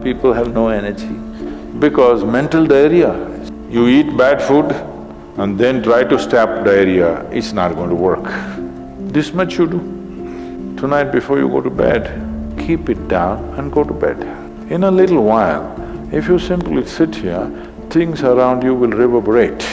people have no energy? Because mental diarrhea. You eat bad food and then try to stop diarrhea, it's not going to work. This much you do. Tonight before you go to bed, keep it down and go to bed. In a little while, if you simply sit here, things around you will reverberate.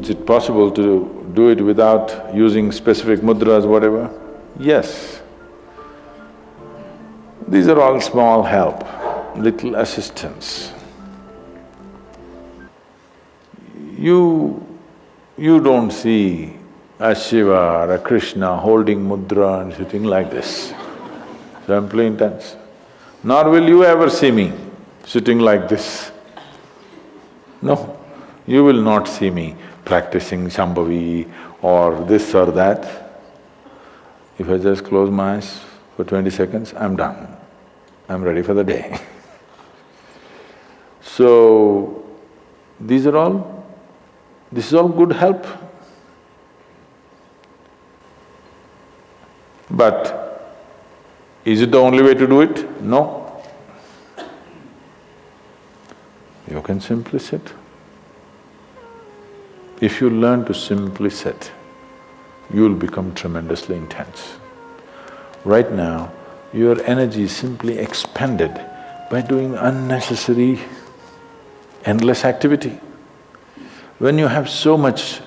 Is it possible to do it without using specific mudras, whatever? Yes. These are all small help, little assistance. You don't see a Shiva or a Krishna holding mudra and sitting like this, simply intense. Nor will you ever see me sitting like this. No, you will not see me practicing Shambhavi or this or that. If I just close my eyes for 20 seconds, I'm done. I'm ready for the day. So, this is all good help. But is it the only way to do it? No. You can simply sit. If you learn to simply sit, you'll become tremendously intense. Right now, your energy is simply expended by doing unnecessary, endless activity. When you have so much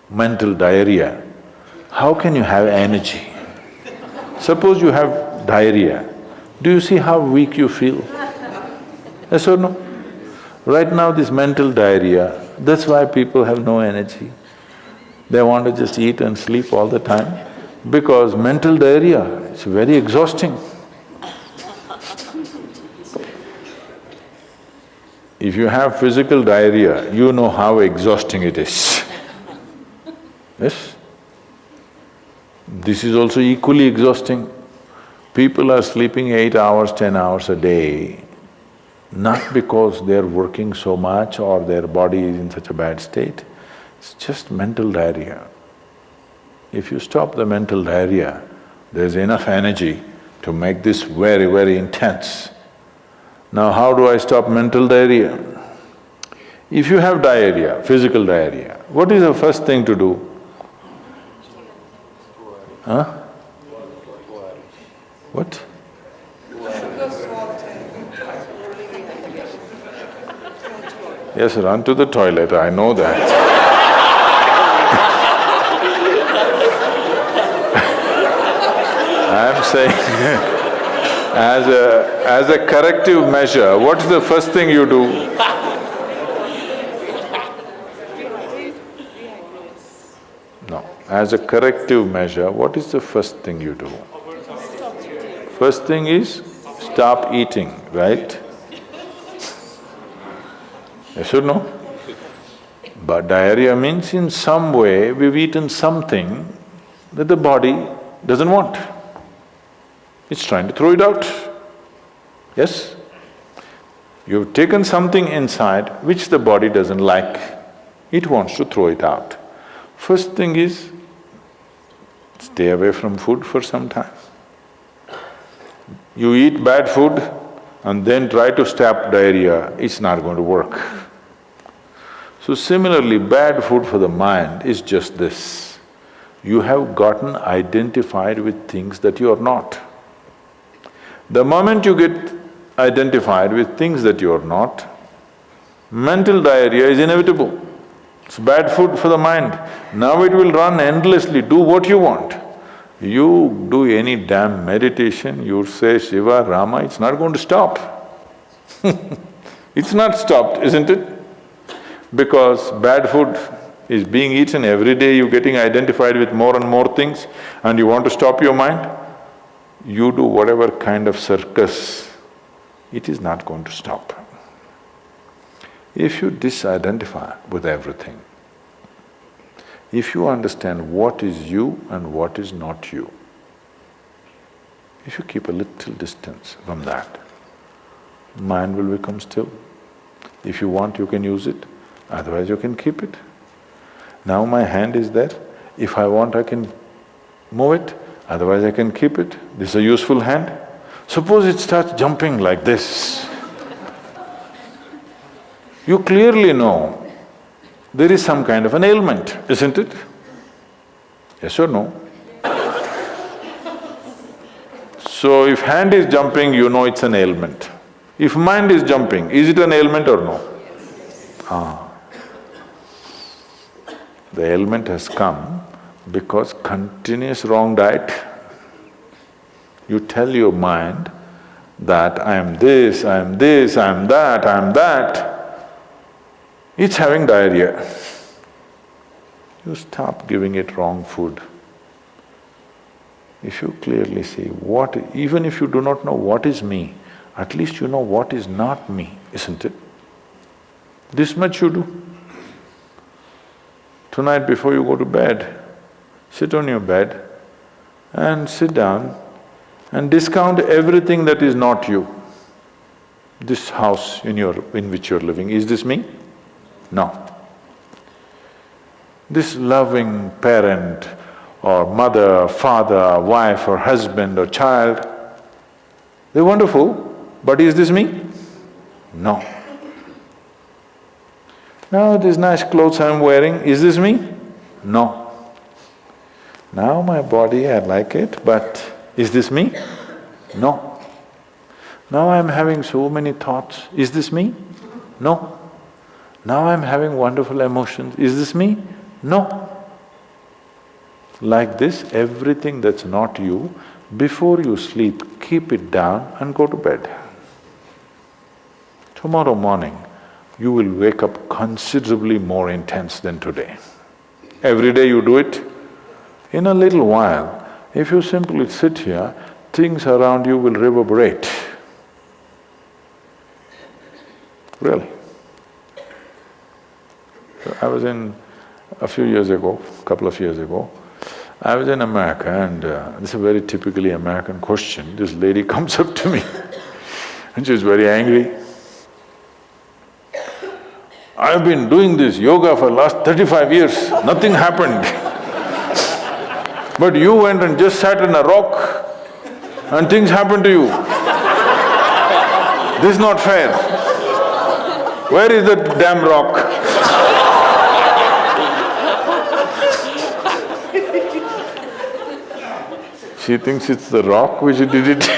mental diarrhea, how can you have energy? Suppose you have diarrhea, do you see how weak you feel? Yes or no? Right now this mental diarrhea, that's why people have no energy. They want to just eat and sleep all the time because mental diarrhea is very exhausting. If you have physical diarrhea, you know how exhausting it is. Yes? This is also equally exhausting. People are sleeping 8 hours, 10 hours a day, not because they're working so much or their body is in such a bad state, it's just mental diarrhea. If you stop the mental diarrhea, there's enough energy to make this very, very intense. Now how do I stop mental diarrhea? If you have diarrhea, physical diarrhea, what is the first thing to do? Huh? What? Yes, run to the toilet, I know that. I'm saying as a corrective measure, what is the first thing you do? No, as a corrective measure, what is the first thing you do? First thing is stop eating, right? Yes or no? But diarrhea means in some way we've eaten something that the body doesn't want. It's trying to throw it out. Yes? You've taken something inside which the body doesn't like, it wants to throw it out. First thing is, stay away from food for some time. You eat bad food and then try to stop diarrhea, it's not going to work. So similarly, bad food for the mind is just this. You have gotten identified with things that you are not. The moment you get identified with things that you are not, mental diarrhea is inevitable. It's bad food for the mind. Now it will run endlessly, do what you want. You do any damn meditation, you say Shiva, Rama, it's not going to stop. It's not stopped, isn't it? Because bad food is being eaten every day, you're getting identified with more and more things and you want to stop your mind, you do whatever kind of circus, it is not going to stop. If you disidentify with everything, if you understand what is you and what is not you, If you keep a little distance from that, mind will become still. If you want, you can use it, otherwise you can keep it. Now my hand is there, if I want I can move it, otherwise I can keep it. This is a useful hand. Suppose it starts jumping like this. You clearly know there is some kind of an ailment, isn't it? Yes or no? So if hand is jumping, you know it's an ailment. If mind is jumping, is it an ailment or no? The ailment has come because continuous wrong diet. You tell your mind that I am this, I am this, I am that, I am that. It's having diarrhea. You stop giving it wrong food. If you clearly see what… even if you do not know what is me, at least you know what is not me, isn't it? This much you do. Tonight before you go to bed, sit on your bed and sit down and discount everything that is not you. This house in which you're living, is this me? No. This loving parent or mother, father, wife or husband or child, they're wonderful, but is this me? No. Now these nice clothes I'm wearing, is this me? No. Now my body, I like it, but is this me? No. Now I'm having so many thoughts, is this me? No. Now I'm having wonderful emotions, is this me? No. Like this, everything that's not you, before you sleep, keep it down and go to bed. Tomorrow morning, you will wake up considerably more intense than today. Every day you do it. In a little while, if you simply sit here, things around you will reverberate. Really. So I was in… a few years ago, couple of years ago, I was in America and this is a very typically American question. This lady comes up to me and she's very angry. I've been doing this yoga for last 35 years, nothing happened. But you went and just sat on a rock and things happened to you. This is not fair. Where is the damn rock? She thinks it's the rock which did it.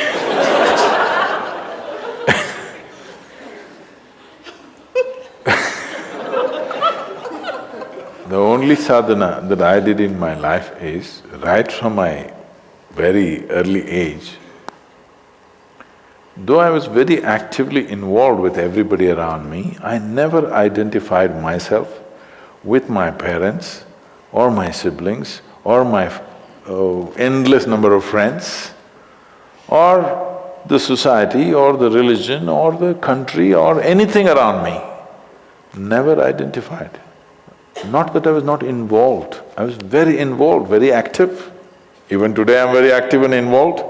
The only sadhana that I did in my life is, right from my very early age, though I was very actively involved with everybody around me, I never identified myself with my parents or my siblings or my endless number of friends or the society or the religion or the country or anything around me. Never identified. Not that I was not involved, I was very involved, very active. Even today I'm very active and involved,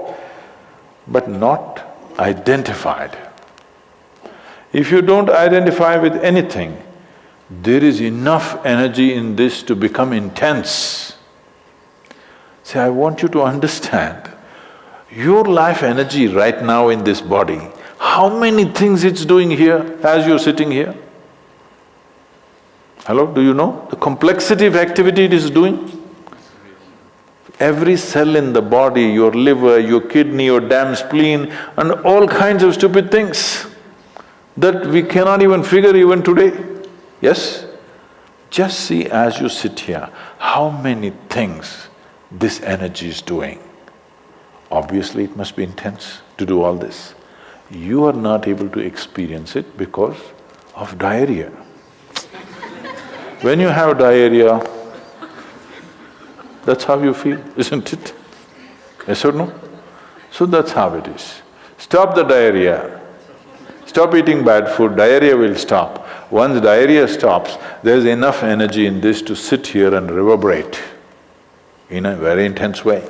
but not identified. If you don't identify with anything, there is enough energy in this to become intense. See, I want you to understand, your life energy right now in this body, how many things it's doing here as you're sitting here? Hello, do you know the complexity of activity it is doing? Every cell in the body, your liver, your kidney, your damn spleen and all kinds of stupid things that we cannot even figure even today. Yes? Just see as you sit here, how many things this energy is doing. Obviously it must be intense to do all this. You are not able to experience it because of diarrhea. When you have diarrhea, that's how you feel, isn't it? Yes or no? So that's how it is. Stop the diarrhea. Stop eating bad food, diarrhea will stop. Once diarrhea stops, there's enough energy in this to sit here and reverberate in a very intense way.